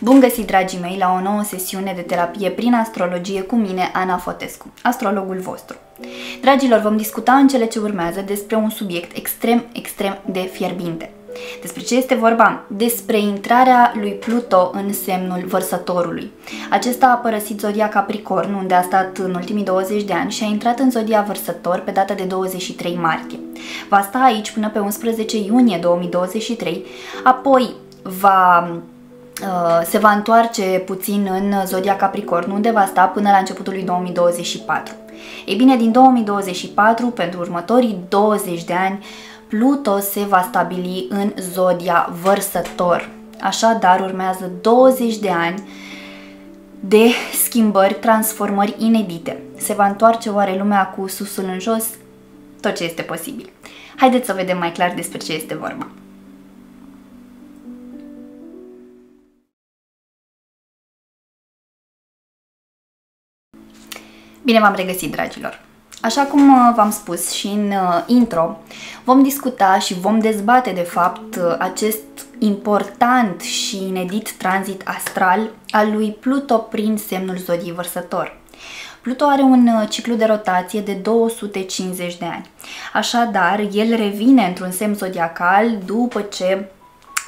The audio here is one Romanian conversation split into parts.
Bun găsit, dragii mei, la o nouă sesiune de terapie prin astrologie cu mine, Ana Fotescu, astrologul vostru. Dragilor, vom discuta în cele ce urmează despre un subiect extrem de fierbinte. Despre ce este vorba? Despre intrarea lui Pluto în semnul Vărsătorului. Acesta a părăsit zodia Capricorn, unde a stat în ultimii 20 de ani, și a intrat în zodia Vărsător pe data de 23 martie. Va sta aici până pe 11 iunie 2023, apoi se va întoarce puțin în zodia Capricorn, unde va sta până la începutul lui 2024. Ei bine, din 2024, pentru următorii 20 de ani, Pluto se va stabili în zodia Vărsător. Așadar, urmează 20 de ani de schimbări, transformări inedite. Se va întoarce oare lumea cu susul în jos? Tot ce este posibil. Haideți să vedem mai clar despre ce este vorba. Bine v-am regăsit, dragilor! Așa cum v-am spus și în intro, vom discuta și vom dezbate, de fapt, acest important și inedit tranzit astral al lui Pluto prin semnul zodiei Vărsător. Pluto are un ciclu de rotație de 250 de ani. Așadar, el revine într-un semn zodiacal după ce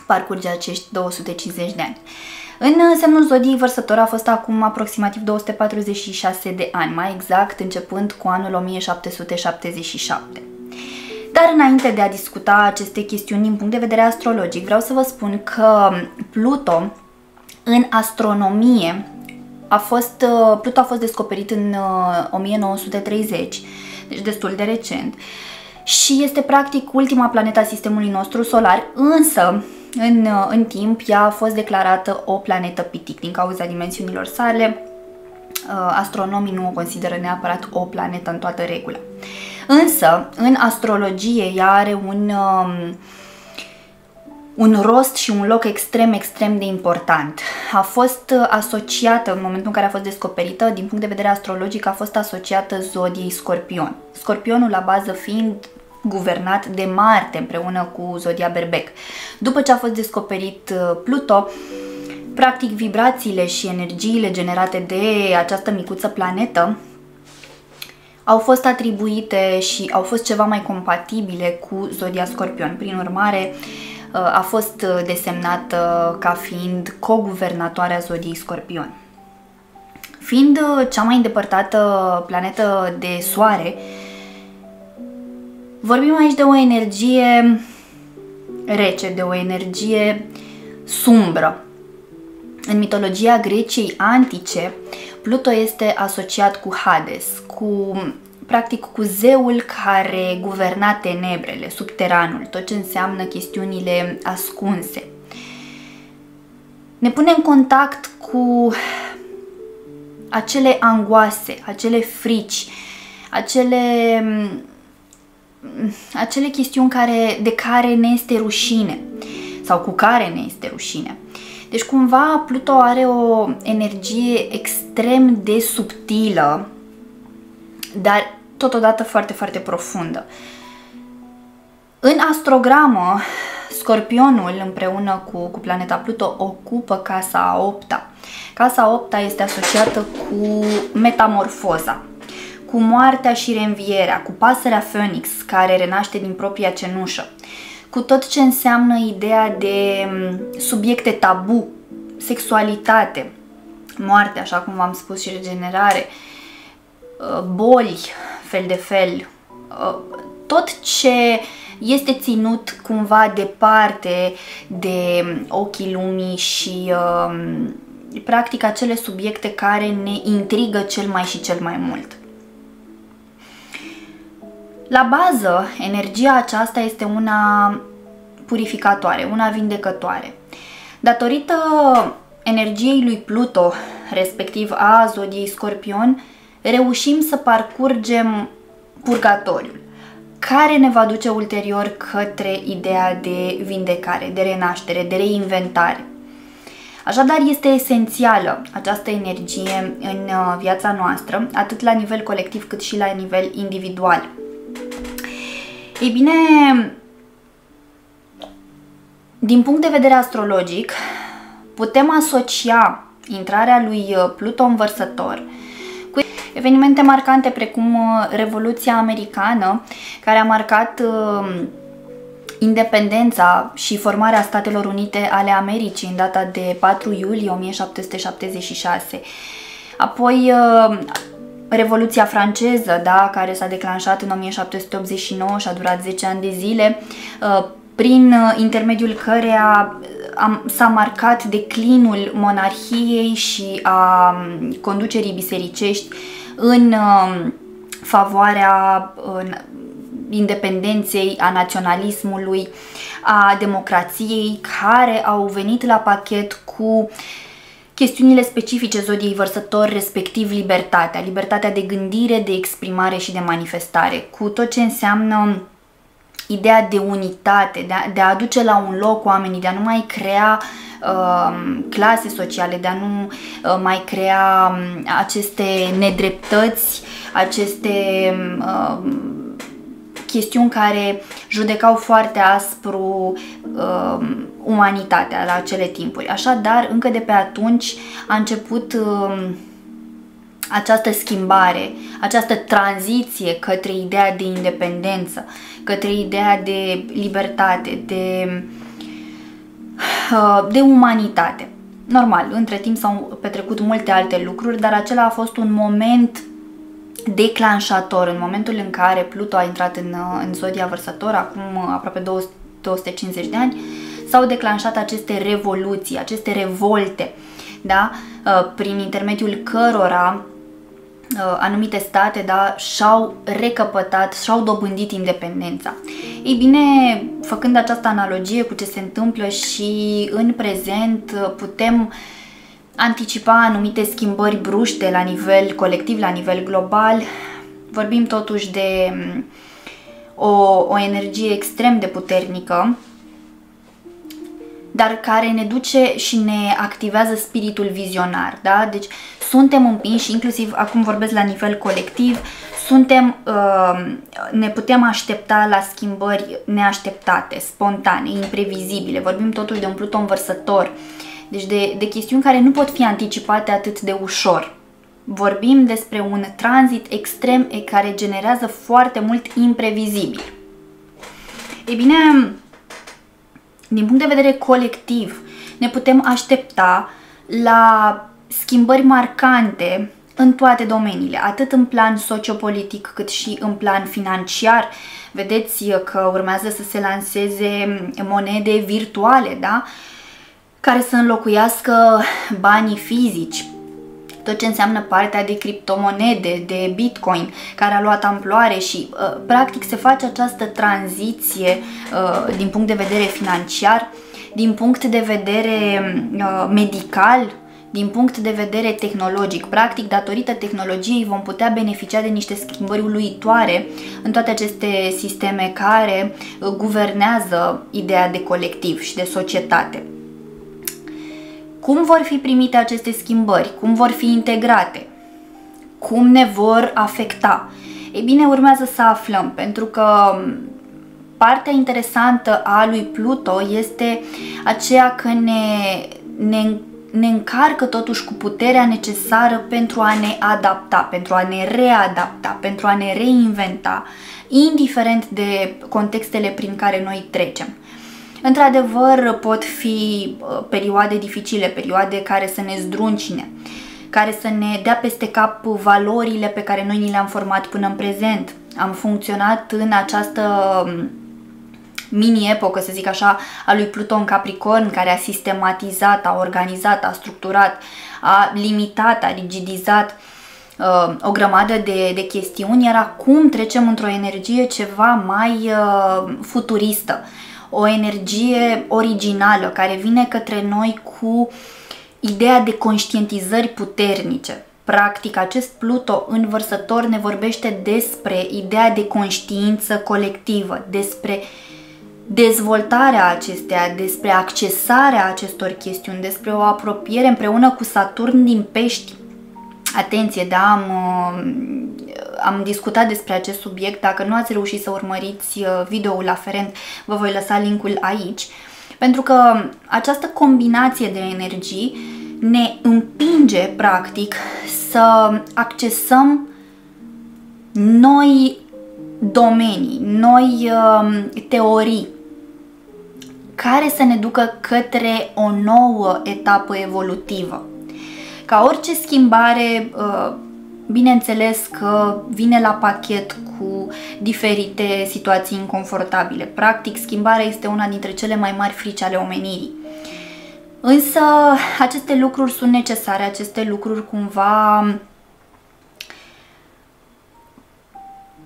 parcurge acești 250 de ani. În semnul zodiei Vărsător a fost acum aproximativ 246 de ani, mai exact începând cu anul 1777. Dar înainte de a discuta aceste chestiuni din punct de vedere astrologic, vreau să vă spun că Pluto în astronomie Pluto a fost descoperit în 1930, deci destul de recent, și este practic ultima planetă a sistemului nostru solar, însă în timp ea a fost declarată o planetă pitic. Din cauza dimensiunilor sale, astronomii nu o consideră neapărat o planetă în toată regula. Însă, în astrologie, ea are un rost și un loc extrem de important. A fost asociată, în momentul în care a fost descoperită, din punct de vedere astrologic, a fost asociată zodiei Scorpion. Scorpionul la bază fiind guvernat de Marte împreună cu zodia Berbec. După ce a fost descoperit Pluto, practic vibrațiile și energiile generate de această micuță planetă au fost atribuite și au fost ceva mai compatibile cu zodia Scorpion. Prin urmare, a fost desemnată ca fiind co-guvernatoarea zodiei Scorpion. Fiind cea mai îndepărtată planetă de Soare, vorbim aici de o energie rece, de o energie sumbră. În mitologia Greciei antice, Pluto este asociat cu Hades, practic cu zeul care guverna tenebrele, subteranul, tot ce înseamnă chestiunile ascunse. Ne pune în contact cu acele angoase, acele frici, acele chestiuni de care ne este rușine sau cu care ne este rușine. Deci cumva Pluto are o energie extrem de subtilă, dar totodată foarte profundă. În astrogramă, Scorpionul împreună cu planeta Pluto ocupă casa a 8-a. Casa a 8-a este asociată cu metamorfoza, cu moartea și reînvierea, cu pasărea Phoenix care renaște din propria cenușă, cu tot ce înseamnă ideea de subiecte tabu, sexualitate, moarte, așa cum v-am spus, și regenerare, boli fel de fel, tot ce este ținut cumva departe de ochii lumii și practic acele subiecte care ne intrigă cel mai mult. La bază, energia aceasta este una purificatoare, una vindecătoare. Datorită energiei lui Pluto, respectiv a zodiei Scorpion, reușim să parcurgem purgatoriul, care ne va duce ulterior către ideea de vindecare, de renaștere, de reinventare. Așadar, este esențială această energie în viața noastră, atât la nivel colectiv cât și la nivel individual. Ei bine, din punct de vedere astrologic, putem asocia intrarea lui Pluto în Vărsător cu evenimente marcante precum Revoluția Americană, care a marcat independența și formarea Statelor Unite ale Americii în data de 4 iulie 1776. Apoi Revoluția franceză, da, care s-a declanșat în 1789 și a durat 10 ani de zile, prin intermediul căreia s-a marcat declinul monarhiei și a conducerii bisericești în favoarea independenței, a naționalismului, a democrației, care au venit la pachet cu chestiunile specifice zodiei Vărsător, respectiv libertatea, libertatea de gândire, de exprimare și de manifestare, cu tot ce înseamnă ideea de unitate, de a aduce la un loc oamenii, de a nu mai crea clase sociale, de a nu mai crea aceste nedreptăți, aceste chestiuni care judecau foarte aspru umanitatea la acele timpuri. Așadar, încă de pe atunci a început această schimbare, această tranziție către ideea de independență, către ideea de libertate, de umanitate. Normal, între timp s-au petrecut multe alte lucruri, dar acela a fost un moment declanșator, în momentul în care Pluto a intrat în zodia Vărsător, acum aproape 250 de ani, s-au declanșat aceste revoluții, aceste revolte, da? Prin intermediul cărora anumite state, da, și-au recăpătat, și-au dobândit independența. Ei bine, făcând această analogie cu ce se întâmplă și în prezent, putem anticipa anumite schimbări bruște la nivel colectiv, la nivel global. Vorbim totuși de o energie extrem de puternică, dar care ne duce și ne activează spiritul vizionar, da? Deci suntem împinși, inclusiv acum vorbesc la nivel colectiv, ne putem aștepta la schimbări neașteptate, spontane, imprevizibile. Vorbim totuși de un Pluton Vărsător, deci de chestiuni care nu pot fi anticipate atât de ușor. Vorbim despre un tranzit extrem care generează foarte mult imprevizibil. Ei bine, din punct de vedere colectiv, ne putem aștepta la schimbări marcante în toate domeniile, atât în plan sociopolitic cât și în plan financiar. Vedeți că urmează să se lanseze monede virtuale, da? Care să înlocuiască banii fizici. Tot ce înseamnă partea de criptomonede, de Bitcoin, care a luat amploare și practic se face această tranziție din punct de vedere financiar, din punct de vedere medical, din punct de vedere tehnologic. Practic, datorită tehnologiei vom putea beneficia de niște schimbări uluitoare în toate aceste sisteme care guvernează ideea de colectiv și de societate. Cum vor fi primite aceste schimbări? Cum vor fi integrate? Cum ne vor afecta? Ei bine, urmează să aflăm, pentru că partea interesantă a lui Pluto este aceea că ne încarcă totuși cu puterea necesară pentru a ne adapta, pentru a ne readapta, pentru a ne reinventa, indiferent de contextele prin care noi trecem. Într-adevăr, pot fi perioade dificile, perioade care să ne zdruncine, care să ne dea peste cap valorile pe care noi ni le-am format până în prezent. Am funcționat în această mini-epocă, să zic așa, a lui Pluto în Capricorn, care a sistematizat, a organizat, a structurat, a limitat, a rigidizat o grămadă de chestiuni, iar acum trecem într-o energie ceva mai futuristă, o energie originală care vine către noi cu ideea de conștientizări puternice. Practic, acest Pluto în Vărsător ne vorbește despre ideea de conștiință colectivă, despre dezvoltarea acesteia, despre accesarea acestor chestiuni, despre o apropiere împreună cu Saturn din Pești. Atenție, da, am discutat despre acest subiect. Dacă nu ați reușit să urmăriți videoul aferent, vă voi lăsa linkul aici, Pentru că această combinație de energii ne împinge, practic, să accesăm noi domenii, noi teorii care să ne ducă către o nouă etapă evolutivă. Ca orice schimbare, bineînțeles că vine la pachet cu diferite situații inconfortabile. Practic, schimbarea este una dintre cele mai mari frici ale omenirii. Însă, aceste lucruri sunt necesare, aceste lucruri cumva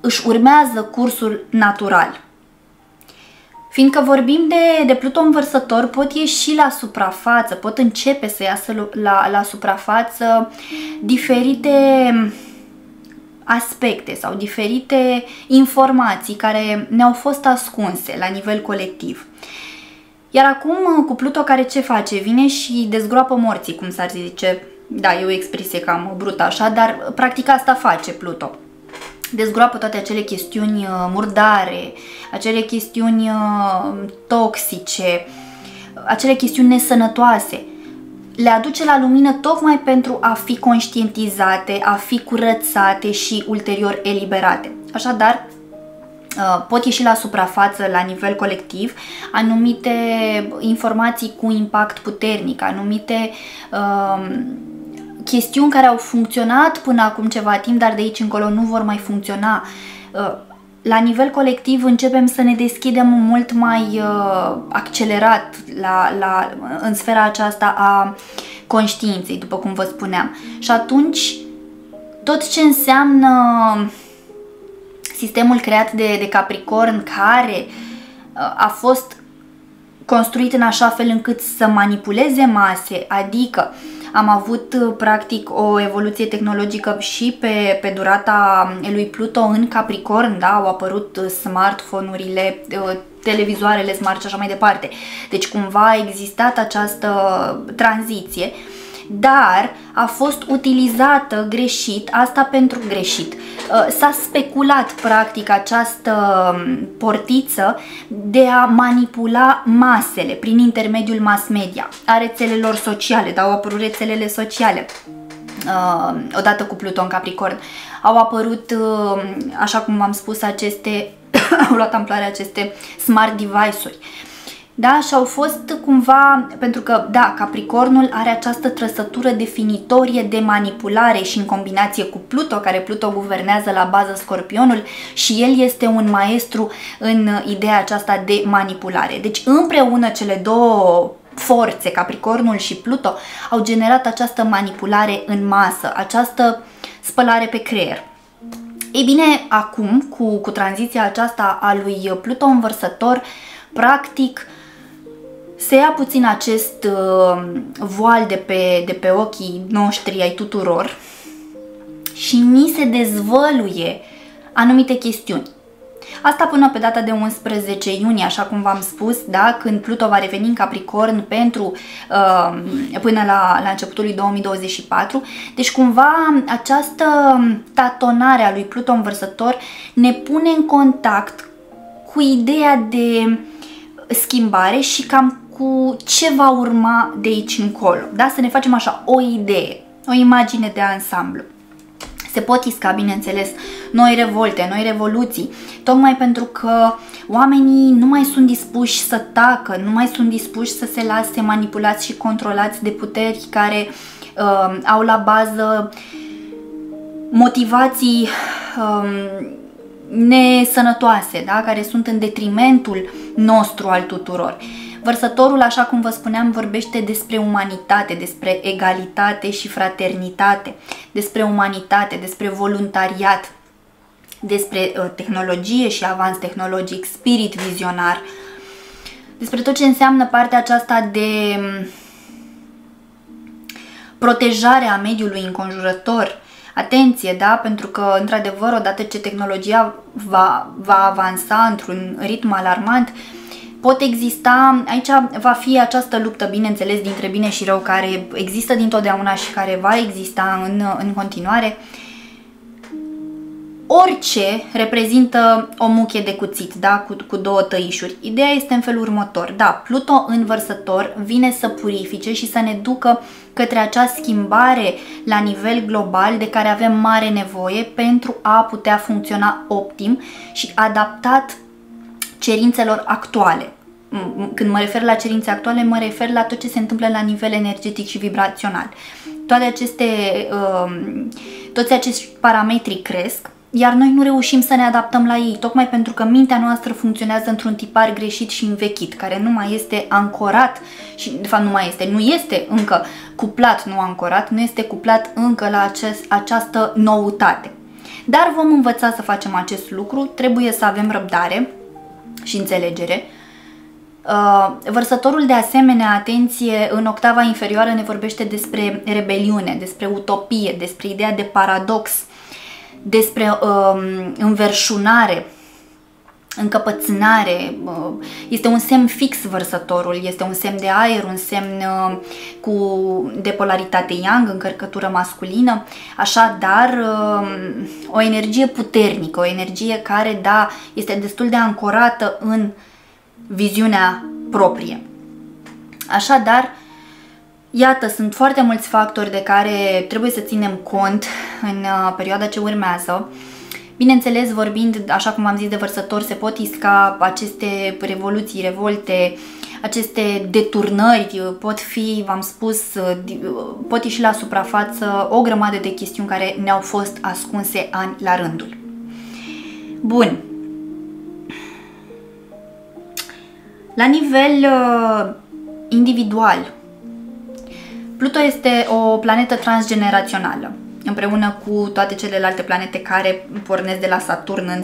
își urmează cursul natural. Fiindcă vorbim de Pluton Vărsător, pot ieși la suprafață, pot începe să iasă la suprafață diferite aspecte sau diferite informații care ne-au fost ascunse la nivel colectiv. Iar acum, cu Pluto, care ce face? Vine și dezgroapă morții, cum s-ar zice. Da, e o expresie cam brută așa, dar practic asta face Pluto. Dezgroapă toate acele chestiuni murdare, acele chestiuni toxice, acele chestiuni nesănătoase. Le aduce la lumină tocmai pentru a fi conștientizate, a fi curățate și ulterior eliberate. Așadar, pot ieși la suprafață la nivel colectiv anumite informații cu impact puternic, anumite chestiuni care au funcționat până acum ceva timp, dar de aici încolo nu vor mai funcționa. La nivel colectiv începem să ne deschidem mult mai accelerat în sfera aceasta a conștiinței, după cum vă spuneam. Și atunci, tot ce înseamnă sistemul creat de Capricorn, care a fost construit în așa fel încât să manipuleze mase, adică am avut practic o evoluție tehnologică și pe durata lui Pluto în Capricorn, da? Au apărut smartphone-urile, televizoarele smart și așa mai departe. Deci cumva a existat această tranziție, dar a fost utilizată greșit, asta pentru greșit. S-a speculat practic această portiță de a manipula masele prin intermediul mass media, a rețelelor sociale, da, au apărut rețelele sociale. Odată cu Pluton în Capricorn au apărut, așa cum v-am spus, au luat amploare aceste smart device-uri. Da, și au fost cumva, pentru că, da, Capricornul are această trăsătură definitorie de manipulare și în combinație cu Pluto, care Pluto guvernează la bază Scorpionul și el este un maestru în ideea aceasta de manipulare. Deci împreună cele două forțe, Capricornul și Pluto, au generat această manipulare în masă, această spălare pe creier. Ei bine, acum, cu tranziția aceasta a lui Pluto în Vărsător, practic se ia puțin acest voal de pe ochii noștri, ai tuturor, și ni se dezvăluie anumite chestiuni. Asta până pe data de 11 iunie, așa cum v-am spus, da, când Pluto va reveni în Capricorn până la începutul lui 2024. Deci cumva această tatonare a lui Pluto în Vărsător ne pune în contact cu ideea de schimbare și cam cu ce va urma de aici încolo. Da? Să ne facem așa o idee, o imagine de ansamblu. Se pot isca, bineînțeles, noi revolte, noi revoluții, tocmai pentru că oamenii nu mai sunt dispuși să tacă, nu mai sunt dispuși să se lase manipulați și controlați de puteri care au la bază motivații nesănătoase, da? Care sunt în detrimentul nostru al tuturor. Vărsătorul, așa cum vă spuneam, vorbește despre umanitate, despre egalitate și fraternitate, despre umanitate, despre voluntariat, despre tehnologie și avans tehnologic, spirit vizionar, despre tot ce înseamnă partea aceasta de protejarea mediului înconjurător. Atenție, da? Pentru că, într-adevăr, odată ce tehnologia va avansa într-un ritm alarmant, pot exista, aici va fi această luptă, bineînțeles, dintre bine și rău, care există dintotdeauna și care va exista în continuare. Orice reprezintă o muchie de cuțit, da? Cu două tăișuri. Ideea este în felul următor. Da, Pluto în Vărsător vine să purifice și să ne ducă către acea schimbare la nivel global de care avem mare nevoie pentru a putea funcționa optim și adaptat cerințelor actuale. Când mă refer la cerințe actuale, mă refer la tot ce se întâmplă la nivel energetic și vibrațional. Toți acești parametri cresc, iar noi nu reușim să ne adaptăm la ei, tocmai pentru că mintea noastră funcționează într-un tipar greșit și învechit, care nu mai este ancorat și, de fapt, nu este încă cuplat, nu ancorat, nu este cuplat încă la această noutate. Dar vom învăța să facem acest lucru, trebuie să avem răbdare și înțelegere. Vărsătorul, de asemenea, atenție, în octava inferioară ne vorbește despre rebeliune, despre utopie, despre ideea de paradox, despre înverșunare, încăpățânare. Este un semn fix Vărsătorul, este un semn de aer, un semn de polaritate yang, încărcătură masculină, așadar o energie puternică, o energie care, da, este destul de ancorată în viziunea proprie. Așadar, iată, sunt foarte mulți factori de care trebuie să ținem cont în perioada ce urmează. Bineînțeles, vorbind, așa cum am zis, de Vărsător, se pot isca aceste revoluții, revolte, aceste deturnări, pot fi, v-am spus, pot ieși la suprafață o grămadă de chestiuni care ne-au fost ascunse ani la rândul. Bun. La nivel individual, Pluto este o planetă transgenerațională, împreună cu toate celelalte planete care pornesc de la Saturn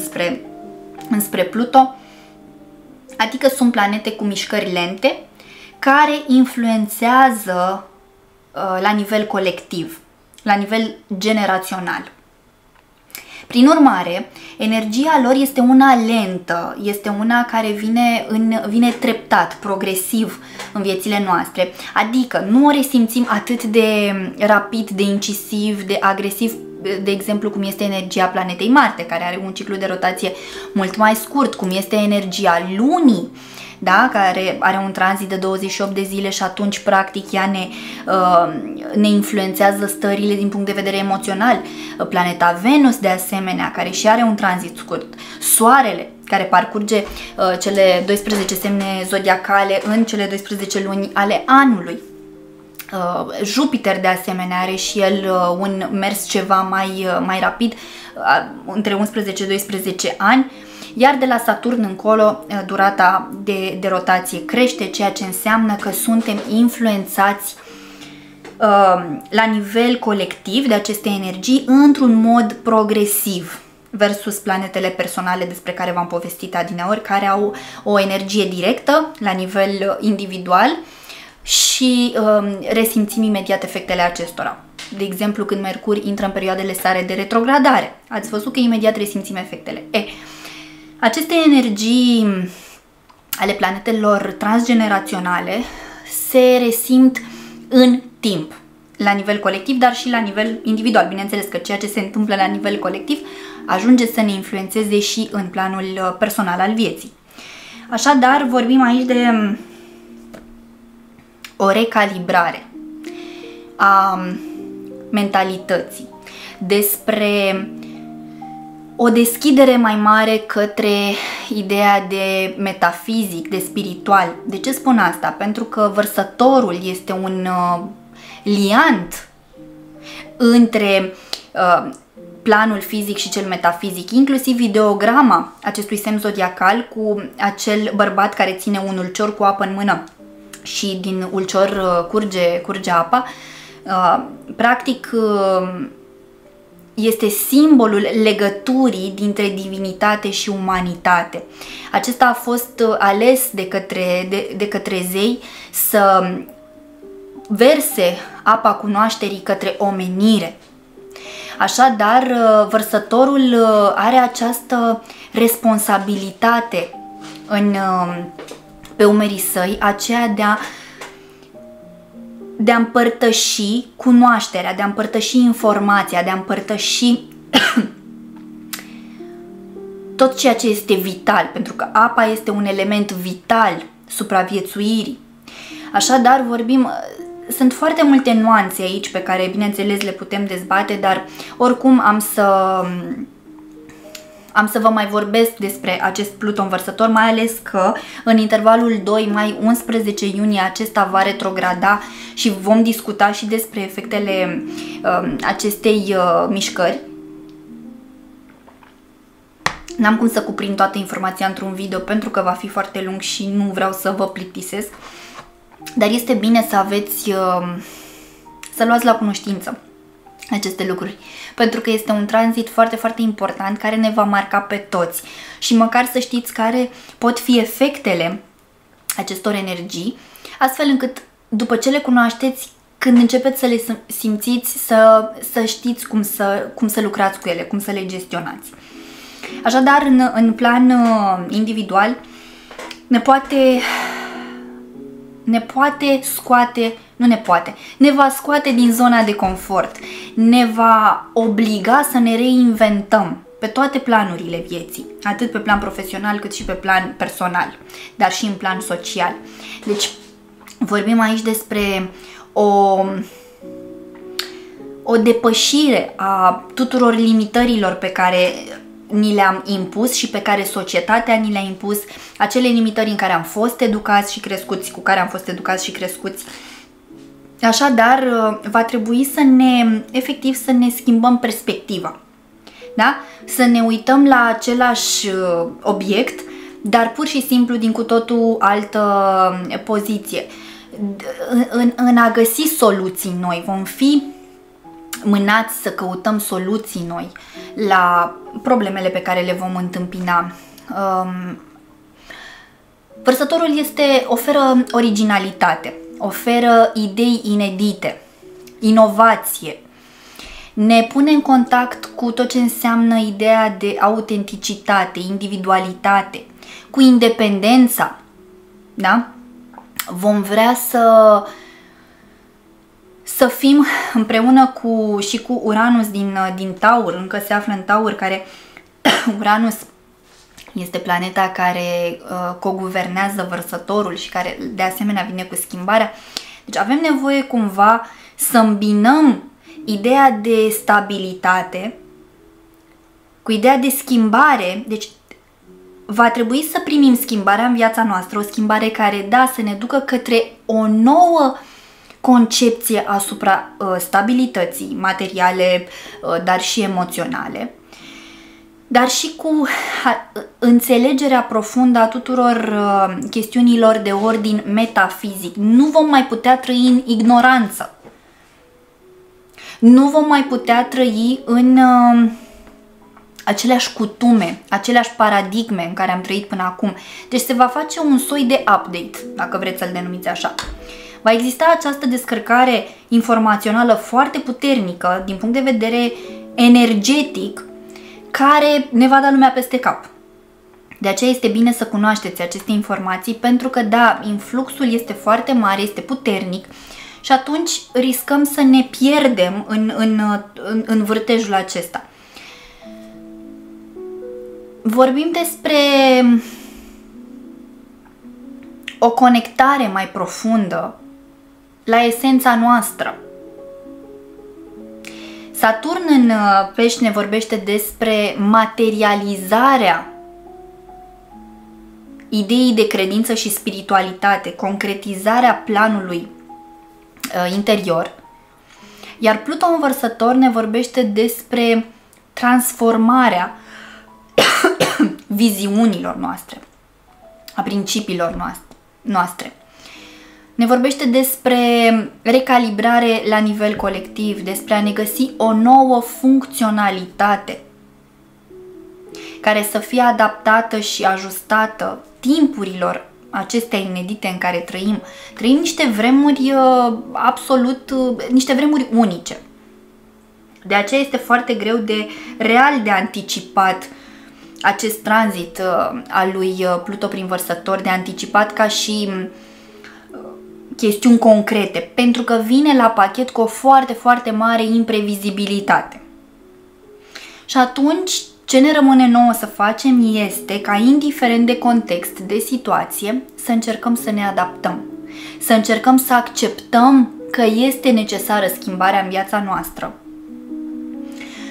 înspre Pluto, adică sunt planete cu mișcări lente care influențează la nivel colectiv, la nivel generațional. Prin urmare, energia lor este una lentă, este una care vine treptat, progresiv în viețile noastre. Adică nu o resimțim atât de rapid, de incisiv, de agresiv, de exemplu cum este energia planetei Marte, care are un ciclu de rotație mult mai scurt, cum este energia Lunii, da? Care are un tranzit de 28 de zile și atunci practic ea ne influențează stările din punct de vedere emoțional. Planeta Venus, de asemenea, care și are un tranzit scurt. Soarele, care parcurge cele 12 semne zodiacale în cele 12 luni ale anului. Jupiter, de asemenea, are și el un mers ceva mai rapid, între 11-12 ani. Iar de la Saturn încolo, durata de rotație crește, ceea ce înseamnă că suntem influențați la nivel colectiv de aceste energii într-un mod progresiv versus planetele personale despre care v-am povestit adineori, care au o energie directă la nivel individual și resimțim imediat efectele acestora. De exemplu, când Mercur intră în perioadele sale de retrogradare, ați văzut că imediat resimțim efectele. Aceste energii ale planetelor transgeneraționale se resimt în timp, la nivel colectiv, dar și la nivel individual. Bineînțeles că ceea ce se întâmplă la nivel colectiv ajunge să ne influențeze și în planul personal al vieții. Așadar, vorbim aici de o recalibrare a mentalității, despre o deschidere mai mare către ideea de metafizic, de spiritual. De ce spun asta? Pentru că Vărsătorul este un liant între planul fizic și cel metafizic, inclusiv ideograma acestui semn zodiacal cu acel bărbat care ține un ulcior cu apă în mână și din ulcior curge apa. Practic este simbolul legăturii dintre divinitate și umanitate. Acesta a fost ales de către zei să verse apa cunoașterii către omenire. Așadar, Vărsătorul are această responsabilitate pe umerii săi, aceea de a împărtăși cunoașterea, de a împărtăși informația, de a împărtăși tot ceea ce este vital, pentru că apa este un element vital supraviețuirii. Așadar, sunt foarte multe nuanțe aici pe care, bineînțeles, le putem dezbate, dar oricum am să vă mai vorbesc despre acest Pluton vărsător, mai ales că în intervalul 2 mai-11 iunie acesta va retrograda și vom discuta și despre efectele acestei mișcări. N-am cum să cuprind toată informația într-un video pentru că va fi foarte lung și nu vreau să vă plictisesc, dar este bine să să luați la cunoștință aceste lucruri, pentru că este un tranzit foarte, foarte important care ne va marca pe toți și măcar să știți care pot fi efectele acestor energii, astfel încât după ce le cunoașteți, când începeți să le simțiți, să știți cum să lucrați cu ele, cum să le gestionați. Așadar, în plan individual, ne va scoate din zona de confort, ne va obliga să ne reinventăm pe toate planurile vieții, atât pe plan profesional cât și pe plan personal, dar și în plan social. Deci vorbim aici despre o depășire a tuturor limitărilor pe care ni le-am impus și pe care societatea ni le-a impus, acele limitări în care am fost educați și crescuți, cu care am fost educați și crescuți. Așadar, va trebui efectiv să ne schimbăm perspectiva, da? Să ne uităm la același obiect, dar pur și simplu din cu totul altă poziție. În a găsi soluții noi, vom fi mânați să căutăm soluții noi la problemele pe care le vom întâmpina. Vărsătorul oferă originalitate, oferă idei inedite, inovație, ne pune în contact cu tot ce înseamnă ideea de autenticitate, individualitate, cu independența, da? Vom vrea să fim împreună și cu Uranus din Taur, încă se află în Taur, care Uranus este planeta care coguvernează Vărsătorul și care de asemenea vine cu schimbarea. Deci avem nevoie cumva să îmbinăm ideea de stabilitate cu ideea de schimbare. Deci va trebui să primim schimbarea în viața noastră, o schimbare care, da, să ne ducă către o nouă concepție asupra stabilității materiale, dar și emoționale, dar și cu înțelegerea profundă a tuturor chestiunilor de ordin metafizic. Nu vom mai putea trăi în ignoranță. Nu vom mai putea trăi în aceleași cutume, aceleași paradigme în care am trăit până acum. Deci se va face un soi de update, dacă vreți să-l denumiți așa. Va exista această descărcare informațională foarte puternică din punct de vedere energetic, care ne va da lumea peste cap. De aceea este bine să cunoașteți aceste informații, pentru că, da, influxul este foarte mare, este puternic și atunci riscăm să ne pierdem în vârtejul acesta. Vorbim despre o conectare mai profundă la esența noastră. Saturn în Pești ne vorbește despre materializarea ideii de credință și spiritualitate, concretizarea planului interior. Iar Pluton Vărsător ne vorbește despre transformarea viziunilor noastre, a principiilor noastre. Ne vorbește despre recalibrare la nivel colectiv, despre a ne găsi o nouă funcționalitate care să fie adaptată și ajustată timpurilor acestea inedite în care trăim. Trăim niște vremuri niște vremuri unice. De aceea este foarte greu de anticipat acest tranzit al lui Pluto prin Vărsător, de anticipat ca și chestiuni concrete, pentru că vine la pachet cu o foarte, foarte mare imprevizibilitate. Și atunci Ce ne rămâne nouă să facem este ca, indiferent de context, de situație, să încercăm să ne adaptăm. Să încercăm să acceptăm că este necesară schimbarea în viața noastră.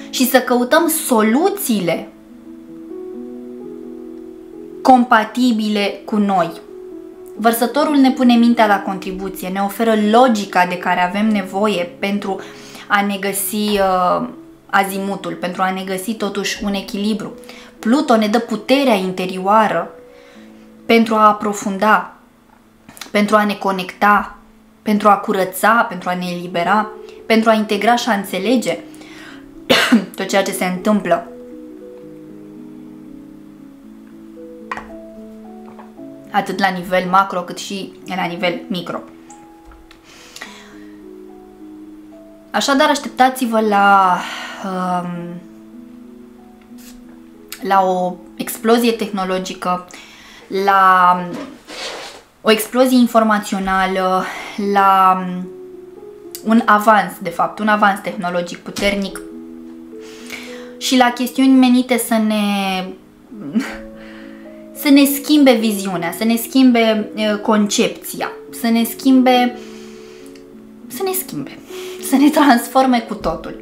Și să căutăm soluțiile compatibile cu noi. Vărsătorul ne pune mintea la contribuție, ne oferă logica de care avem nevoie pentru a ne găsi azimutul, pentru a ne găsi totuși un echilibru. Pluto ne dă puterea interioară pentru a aprofunda, pentru a ne conecta, pentru a curăța, pentru a ne elibera, pentru a integra și a înțelege tot ceea ce se întâmplă. Atât la nivel macro cât și la nivel micro. Așadar, așteptați-vă la o explozie tehnologică, la o explozie informațională, la un avans, de fapt, un avans tehnologic puternic și la chestiuni menite să ne schimbe viziunea, să ne schimbe concepția, să ne transforme cu totul.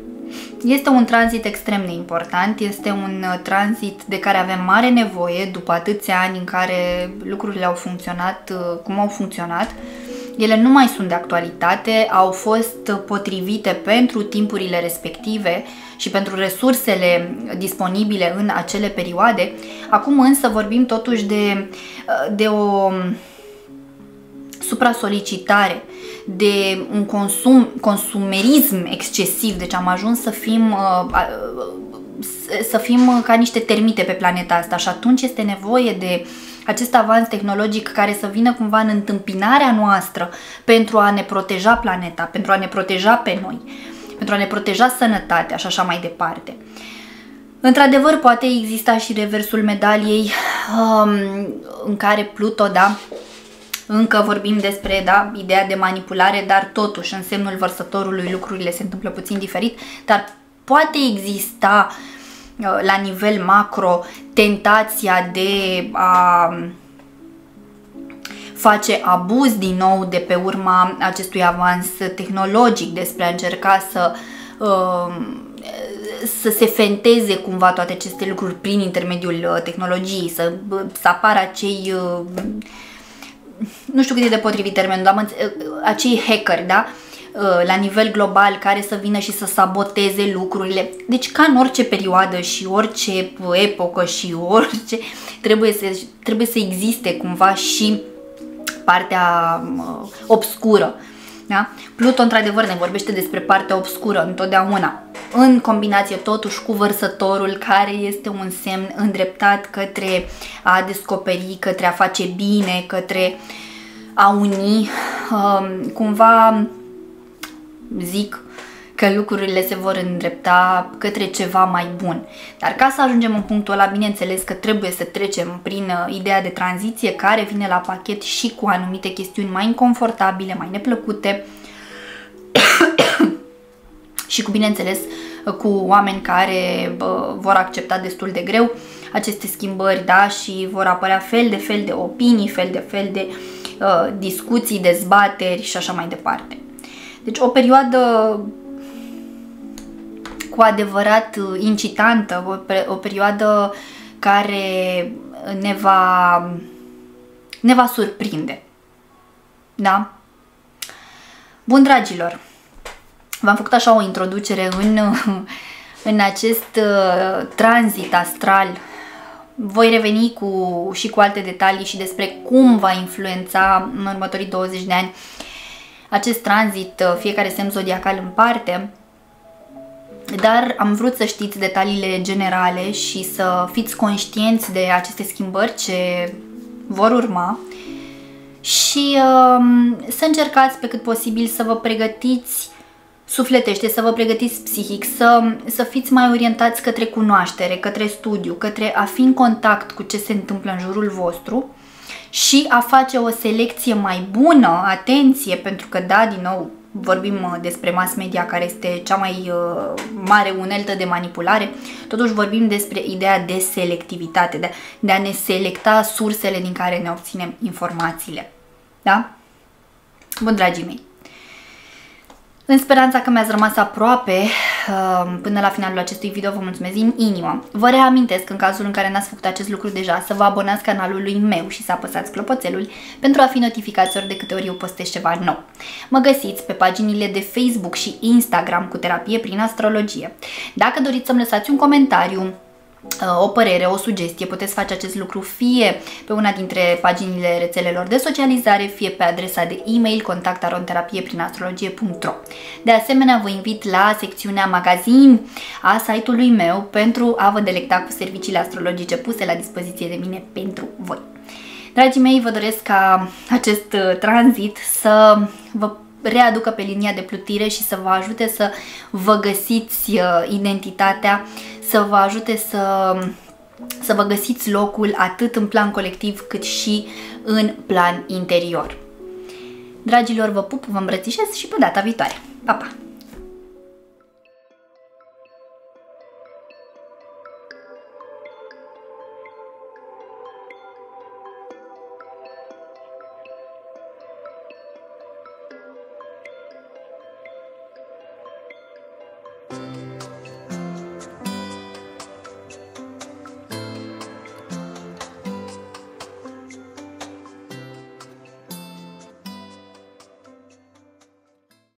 Este un tranzit extrem de important, este un tranzit de care avem mare nevoie după atâția ani în care lucrurile au funcționat cum au funcționat. Ele nu mai sunt de actualitate, au fost potrivite pentru timpurile respective și pentru resursele disponibile în acele perioade. Acum însă vorbim totuși de o supra-solicitare, de un consumerism excesiv, deci am ajuns să fim ca niște termite pe planeta asta și atunci este nevoie de acest avans tehnologic care să vină cumva în întâmpinarea noastră pentru a ne proteja planeta, pentru a ne proteja pe noi, pentru a ne proteja sănătatea și așa mai departe. Într-adevăr, poate exista și reversul medaliei în care Pluto, da, încă vorbim despre, da, ideea de manipulare, dar totuși în semnul Vărsătorului lucrurile se întâmplă puțin diferit, dar poate exista la nivel macro tentația de a face abuz din nou de pe urma acestui avans tehnologic, despre a încerca să se fenteze cumva toate aceste lucruri prin intermediul tehnologiei, să apară acei, nu știu cât e de potrivit termenul, dar acei hackeri, da? La nivel global, care să vină și să saboteze lucrurile. Deci ca în orice perioadă și orice epocă și orice, trebuie să existe cumva și partea obscură. Da? Pluto într-adevăr ne vorbește despre partea obscură întotdeauna, în combinație totuși cu Vărsătorul, care este un semn îndreptat către a descoperi, către a face bine, către a uni. Cumva zic că lucrurile se vor îndrepta către ceva mai bun. Dar ca să ajungem în punctul ăla, bineînțeles că trebuie să trecem prin ideea de tranziție care vine la pachet și cu anumite chestiuni mai inconfortabile, mai neplăcute și cu, bineînțeles, cu oameni care vor accepta destul de greu aceste schimbări, da, și vor apărea fel de opinii, fel de discuții, dezbateri și așa mai departe. Deci o perioadă cu adevărat incitantă, o perioadă care ne va surprinde. Da? Bun, dragilor, v-am făcut așa o introducere în acest tranzit astral. Voi reveni și cu alte detalii și despre cum va influența în următorii 20 de ani acest tranzit, fiecare semn zodiacal în parte, dar am vrut să știți detaliile generale și să fiți conștienți de aceste schimbări ce vor urma și să încercați pe cât posibil să vă pregătiți sufletește, să vă pregătiți psihic, să fiți mai orientați către cunoaștere, către studiu, către a fi în contact cu ce se întâmplă în jurul vostru și a face o selecție mai bună, atenție, pentru că, da, din nou, vorbim despre mass media, care este cea mai mare uneltă de manipulare, totuși vorbim despre ideea de selectivitate, de a ne selecta sursele din care ne obținem informațiile. Da? Bun, dragii mei, în speranța că mi-ați rămas aproape până la finalul acestui video, vă mulțumesc din inimă. Vă reamintesc, în cazul în care n-ați făcut acest lucru deja, să vă abonați canalului meu și să apăsați clopoțelul pentru a fi notificați ori de câte ori eu postez ceva nou. Mă găsiți pe paginile de Facebook și Instagram cu Terapie prin Astrologie. Dacă doriți să-mi lăsați un comentariu, o părere, o sugestie, puteți face acest lucru fie pe una dintre paginile rețelelor de socializare, fie pe adresa de e-mail contact@terapieprin-astrologie.ro. De asemenea, vă invit la secțiunea magazin a site-ului meu pentru a vă delecta cu serviciile astrologice puse la dispoziție de mine pentru voi. Dragii mei, vă doresc ca acest tranzit să vă readucă pe linia de plutire și să vă ajute să vă găsiți identitatea, să vă ajute să vă găsiți locul atât în plan colectiv cât și în plan interior. Dragilor, vă pup, vă îmbrățișez și pe data viitoare. Pa, pa!